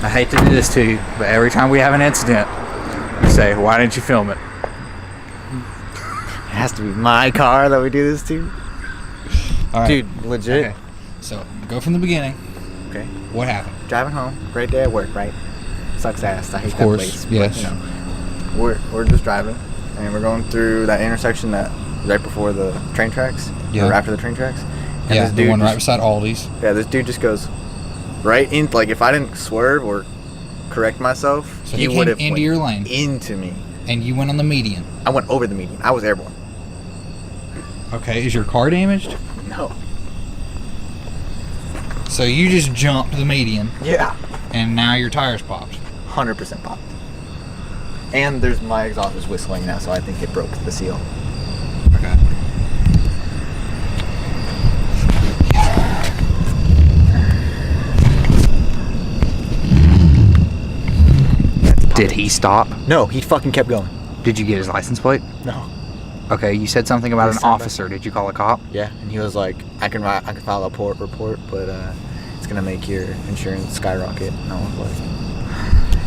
I hate to do this to you, but every time we have an incident, you say, why didn't you film it? It has to be my car that we do this to. All right. Dude, legit. Okay. So, go from the beginning. Okay. What happened? Driving home, great day at work, right? Sucks ass. I hate Of course, that place. yes. But, you know, we're just driving, and we're going through that intersection that right before the train tracks, or after the train tracks. And Yeah, this dude the one right beside Aldi's. Yeah, this dude just goes right in. Like if I didn't swerve or correct myself, So he would came have into your lane, into me. and you went on the median. I went over the median. I was airborne. Okay, is your car damaged? No. So you just jumped the median, Yeah. and now your tires popped. 100% popped. And there's my exhaust is whistling now, so I think it broke the seal. Okay. Did he stop? No, he fucking kept going. Did you get his license plate? No. Okay, you said something about Yes, an sir. officer. Did you call a cop? Yeah, and he was like, I can file a report, but it's gonna make your insurance skyrocket. And I was like,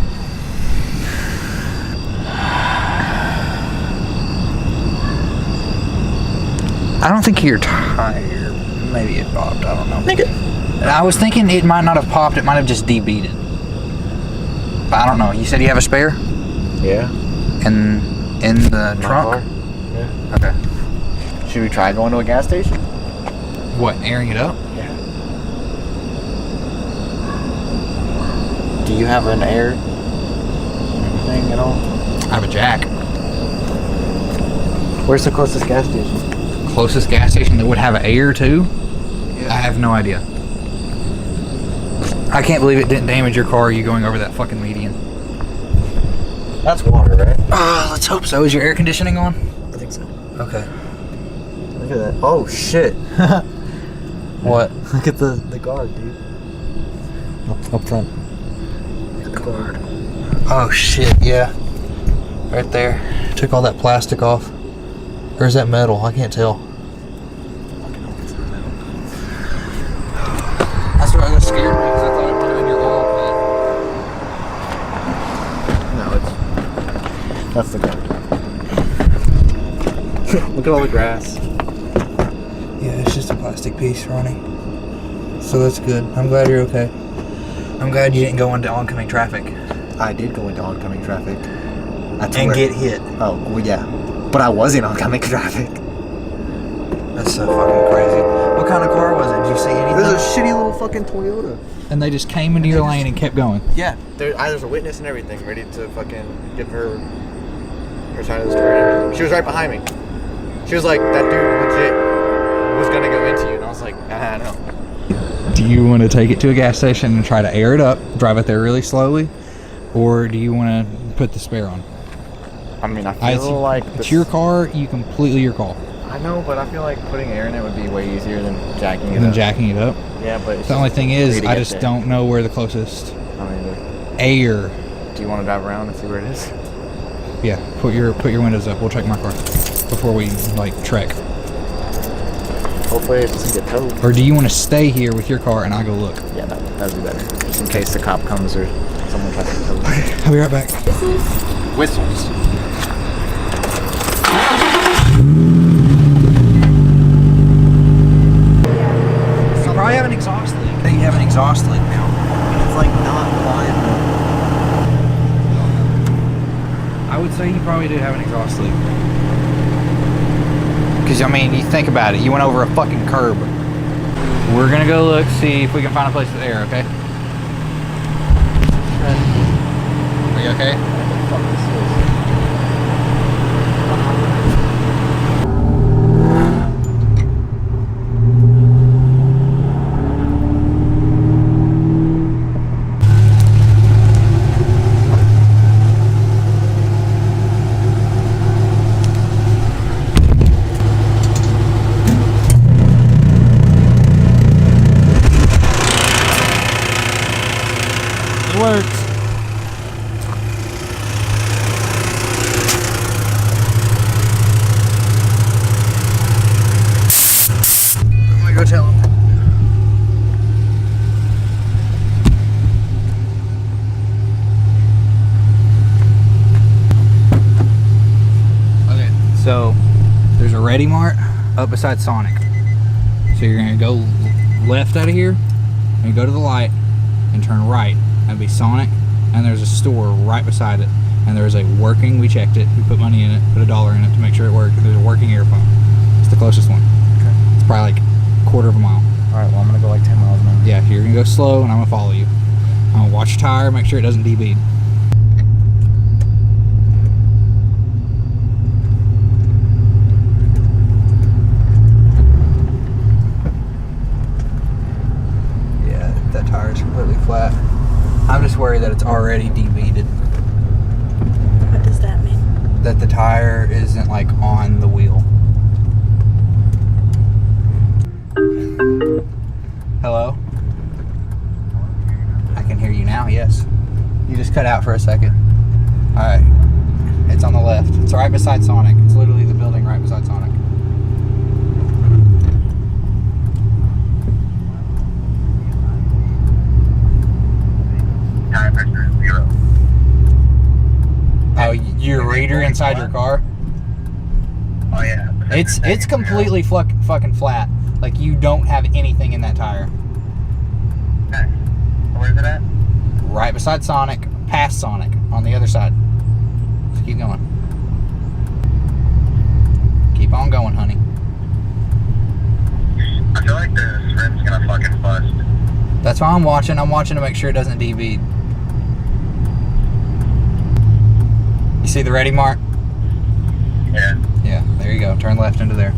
I don't think your tire. Maybe it popped. I don't know. nigga. I was thinking it might not have popped. It might have just debeated. But I don't know. You said you have a spare? Yeah. In the My trunk? car? Yeah. Okay. Should we try going to a gas station? What, airing it up? Yeah. Do you have an air thing at all? I have a jack. Where's the closest gas station? Closest gas station that would have an air too? Yeah. I have no idea. I can't believe it didn't damage your car, you going over that fucking median. That's water, right? Let's hope so. Is your air conditioning on? I think so. Okay. Look at that. Oh shit. What? Look at the guard, dude. Up front. Look at the guard. Oh shit, yeah. Right there. Took all that plastic off. Or is that metal? I can't tell. That's what I got scared because I thought it might have been your oil No, that's the guard. Look at all the grass. Yeah, it's just a plastic piece, Ronnie. So that's good. I'm glad you're okay. I'm glad you didn't go into oncoming traffic. I did go into oncoming traffic. And get hit. Oh, well, yeah. But I was in oncoming traffic. That's so fucking crazy. What kind of car was it? Did you see anything? There's a shitty little fucking Toyota. And they just came into your lane and kept going. Yeah. There's a witness and everything, ready to fucking give her side of the story and everything. She was right behind me. She was like, that dude legit was gonna go into you. And I was like, I know. Do you want to take it to a gas station and try to air it up, drive it there really slowly? Or do you want to put the spare on? I mean, I feel like it's your car, completely your call. I know, but I feel like putting air in it would be way easier than jacking it Than up. jacking it up? Yeah, but it's The only thing is, I just there. don't know where the closest I mean, air. do you want to drive around and see where it is? Yeah, put your windows up. We'll check my car before we trek. Hopefully it doesn't get towed. Or do you want to stay here with your car and I go look? Yeah, that'd be better. Just in case the cop comes or someone tries to tow it. I'll be right back. Whistles. You probably have an exhaust leak. I think you have an exhaust leak now. It's like not flying. I would say you probably do have an exhaust leak. Because, I mean, you think about it. You went over a fucking curb. We're going to go look, see if we can find a place with air, okay? Are you okay? What the fuck this is? It works. Ready Mart up beside Sonic. So you're gonna go left out of here, and you go to the light, and turn right. That'd be Sonic, and there's a store right beside it. And there's a working, we checked it, we put money in it, put $1 in it to make sure it worked. There's a working earphone. It's the closest one. Okay. It's probably like a quarter of a mile. Alright, well I'm gonna go like 10 miles an hour. Yeah, you're gonna go slow and I'm gonna follow you. I'm gonna watch your tire, make sure it doesn't debead. Yeah, that tire is completely flat. I'm just worried that it's already debeaded. What does that mean? That the tire isn't like on the wheel. Hello? I can hear you now, yes. You just cut out for a second. Alright. It's on the left. It's right beside Sonic. It's literally the building right beside Sonic. Tire pressure is 0. Oh, your reader inside your car? Oh yeah. It's completely fucking flat. Like you don't have anything in that tire. Okay. Where's it at? Right beside Sonic, past Sonic, on the other side. Just keep going. Keep on going, honey. I feel like this rim's gonna fucking bust. That's why I'm watching. I'm watching to make sure it doesn't debead. You see the Ready Mart? Yeah. Yeah, there you go. Turn left into there.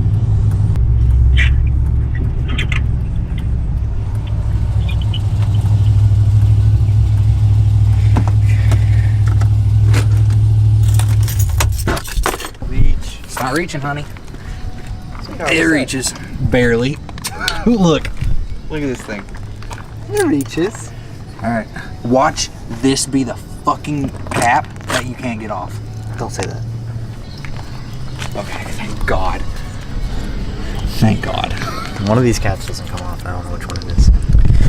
Reach. It's not reaching, honey. It reaches. Barely. Look. Look at this thing. It reaches. Alright. Watch this be the fucking cap that you can't get off. Don't say that. Okay, thank God. Thank God. One of these caps doesn't come off. I don't know which one it is.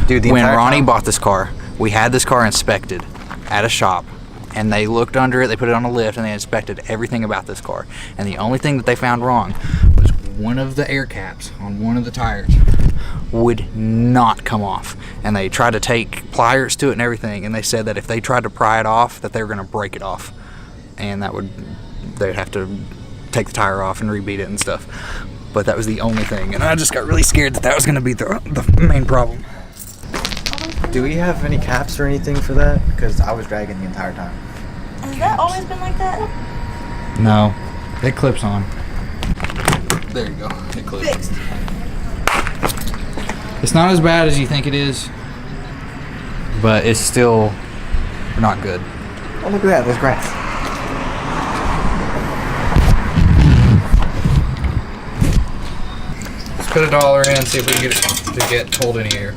Dude, When Ronnie bought this car, we had this car inspected at a shop. And they looked under it, they put it on a lift, and they inspected everything about this car. And the only thing that they found wrong was one of the air caps on one of the tires would not come off. And they tried to take pliers to it and everything, and they said that if they tried to pry it off, that they were gonna break it off. And they'd have to take the tire off and rebeat it and stuff. But that was the only thing. And I just got really scared that was gonna be the main problem. Do we have any caps or anything for that? Because I was dragging the entire time. Has that always been like that? No, it clips on. There you go, it clips. Fixed. It's not as bad as you think it is, but it's still not good. Oh, look at that. There's grass. Let's put $1 in and see if we can get it to get hold any air.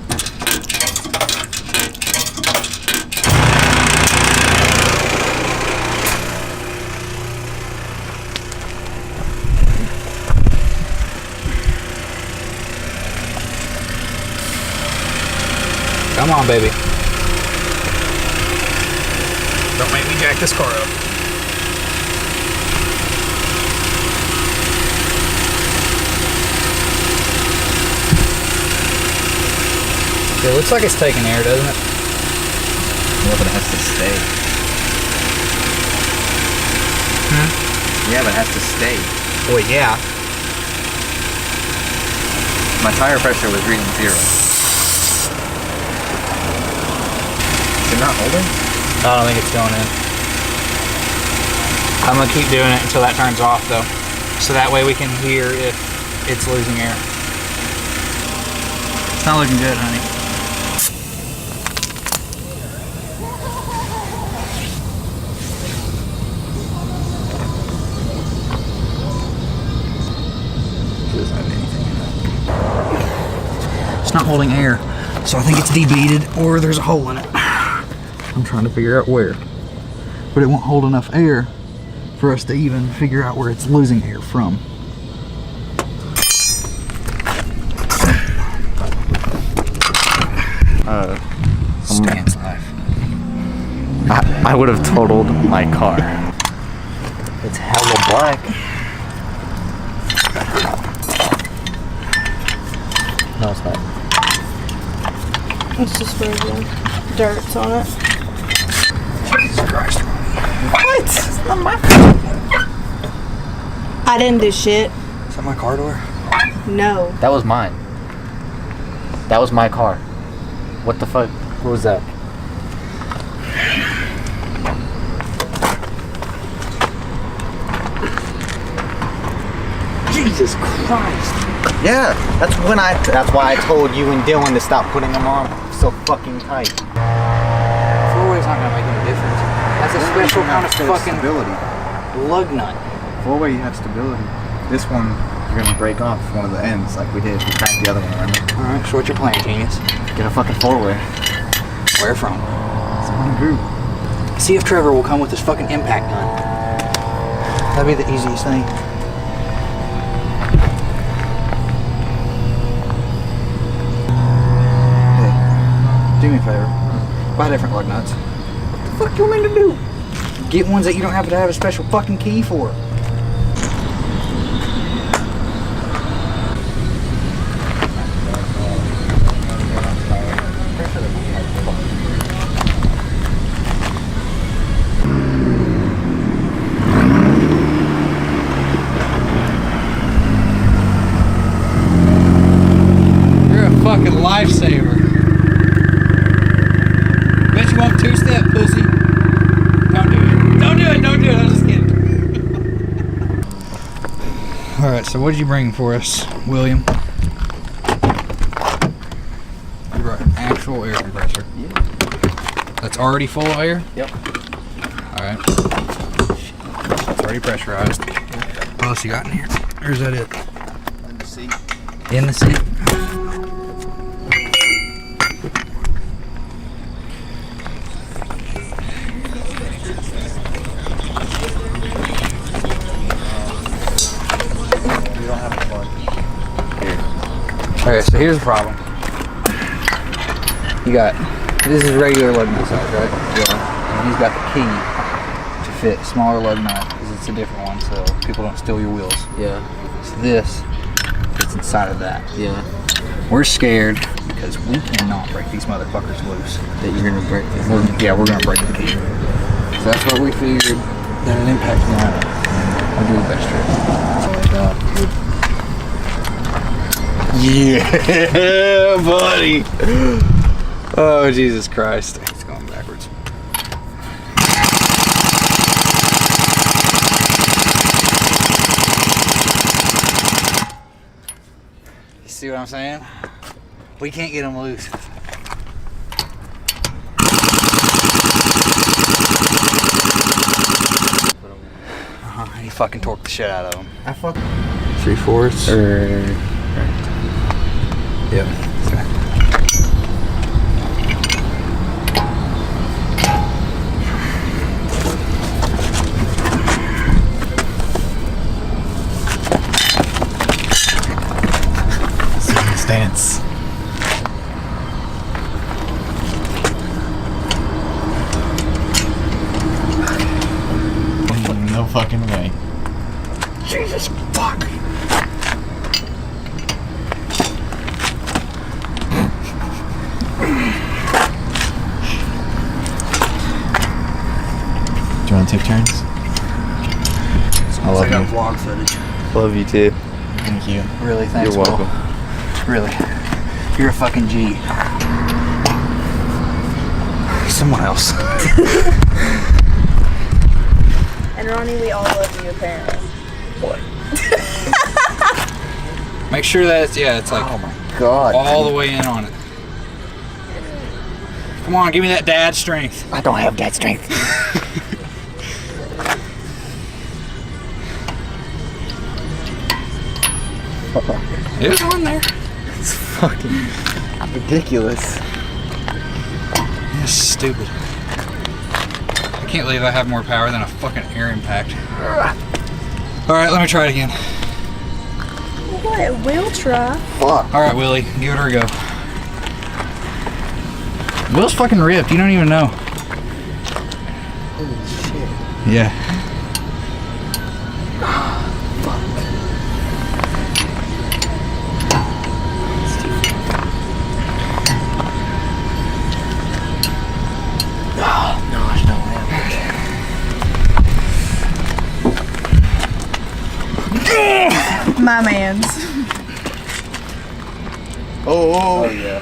Come on, baby. Don't make me jack this car up. It looks like it's taking air, doesn't it? Yeah, but it has to stay. Yeah, but it has to stay. Well, yeah. My tire pressure was reading 0. Is it not holding? I don't think it's going in. I'm gonna keep doing it until that turns off though. So that way we can hear if it's losing air. It's not looking good, honey. It doesn't have anything in it. It's not holding air. So I think it's debeaded or there's a hole in it. I'm trying to figure out where. But it won't hold enough air for us to even figure out where it's losing air from. Stan's life. I would have totaled my car. It's hella black. No, it's not. It's just where the dirt's on it. Jesus Christ. What? It's not my I didn't do shit. Is that my car door? No. That was mine. That was my car. What the fuck? What was that? Jesus Christ. Yeah, that's why I told you and Dylan to stop putting them on so fucking tight. Four-way's not gonna make any difference. That's a special kind of fucking stability. lug nut. Four-way, you have stability. This one, you're gonna break off one of the ends like we did. We cracked the other one, remember? Alright, so what's your plan, genius? Get a fucking four-way. Where from? It's one group. See if Trevor will come with his fucking impact gun. That'd be the easiest thing. Hey, do me a favor. Buy different lug nuts. What the fuck do you want me to do? Get ones that you don't happen to have a special fucking key for. Fucking lifesaver. Bet you want two-step, pussy. Don't do it. Don't do it. Don't do it. I'm just kidding. Alright, so what did you bring for us, William? You brought an actual air compressor. Yeah. That's already full of air? Yep. Alright. It's already pressurized. What else you got in here? Or is that it? In the seat. In the seat? Okay, so here's the problem. You got, this is regular lug nut size, right? Yeah. And he's got the key to fit a smaller lug nut because it's a different one, so people don't steal your wheels. Yeah. So this fits inside of that. Yeah. We're scared because we cannot break these motherfuckers loose. That you're gonna break this. We're gonna break the key. So that's what we figured that an impact gun would do the best trick. Yeah, buddy. Oh, Jesus Christ. It's going backwards. You see what I'm saying? We can't get them loose. He fucking torqued the shit out of them. I fuck. 3/4. Yep. Okay. Stance. No fucking way. Jesus fuck. Do you want to take turns? I love you. Vlog footage. Love you too. Thank you. Really, thanks. You're welcome. Will. Really. You're a fucking G. Someone else. And Ronnie, we all love you apparently. What? Make sure that it's like Oh my god. all the way in on it. Come on, give me that dad strength. I don't have dad strength. There's one there. It's fucking ridiculous. That's stupid. I can't believe I have more power than a fucking air impact. Alright, let me try it again. What? We'll try. Fuck. Alright, Willie, give it a go. Will's fucking ripped, you don't even know. Holy shit. Yeah. my man's. Oh, yeah.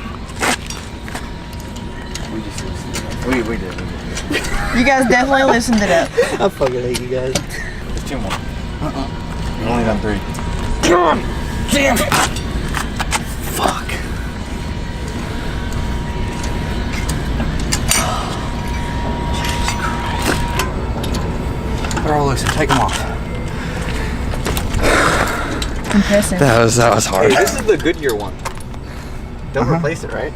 We just listened to that. We did. You guys definitely listened to that. I fucking hate you guys. There's 2 more. We've only done 3. God damn it! Fuck. They're all loose. Take them off. Impressive. That was hard. Hey, this is the Goodyear one. Don't replace it, right?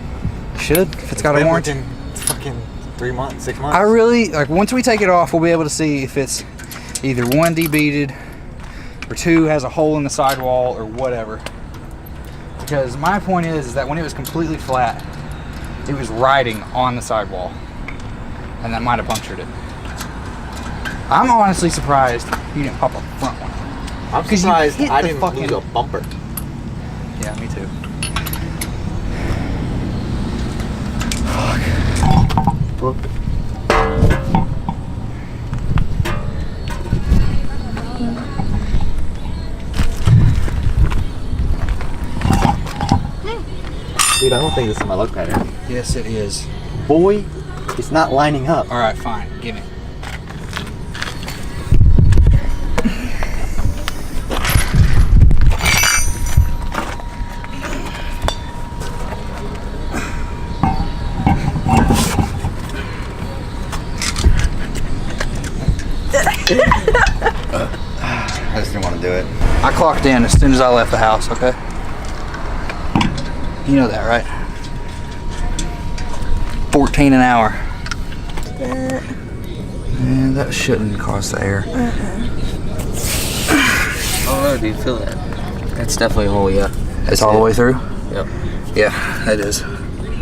Should if it's got a warranty. It's fucking 3 months, 6 months. I really like once we take it off, we'll be able to see if it's either 1 debeaded or 2 has a hole in the sidewall or whatever. Because my point is that when it was completely flat, it was riding on the sidewall, and that might have punctured it. I'm honestly surprised you didn't pop a front one. I'm 'Cause you surprised hit I the didn't fucking- lose a bumper. Yeah, me too. Dude, I don't think this is my lug pattern. Yes, it is. Boy, it's not lining up. All right, fine. Give me. I just didn't want to do it. I clocked in as soon as I left the house, okay? You know that, right? 14 an hour. And that shouldn't cost the air. Oh, do you feel that? That's definitely a hole, yeah. It's all the way through? Yep. Yeah, it is. I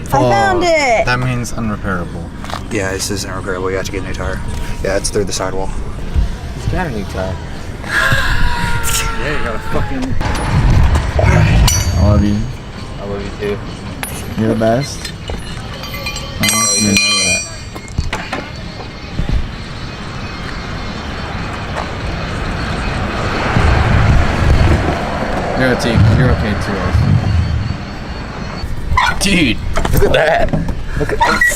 found it. That means unrepairable. Yeah, this isn't repairable. You have to get a new tire. Yeah, it's through the sidewall. He's got a new tire. Yeah, you got a fucking... I love you. I love you too. You're the best. I want you to know that. You're okay too. Dude, look at that.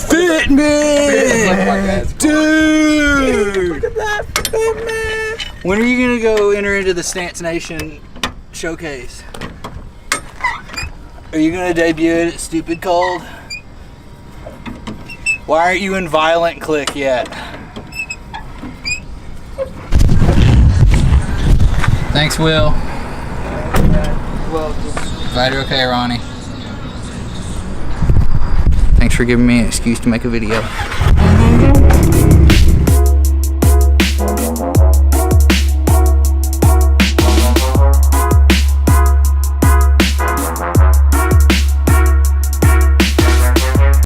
Fitment! Dude! Look at that Fitment! When are you gonna go enter into the Stance Nation showcase? Are you gonna debut it at Stupid Cold? Why aren't you in Violent Click yet? Thanks, Will. Glad you're okay, Ronnie. Thanks for giving me an excuse to make a video.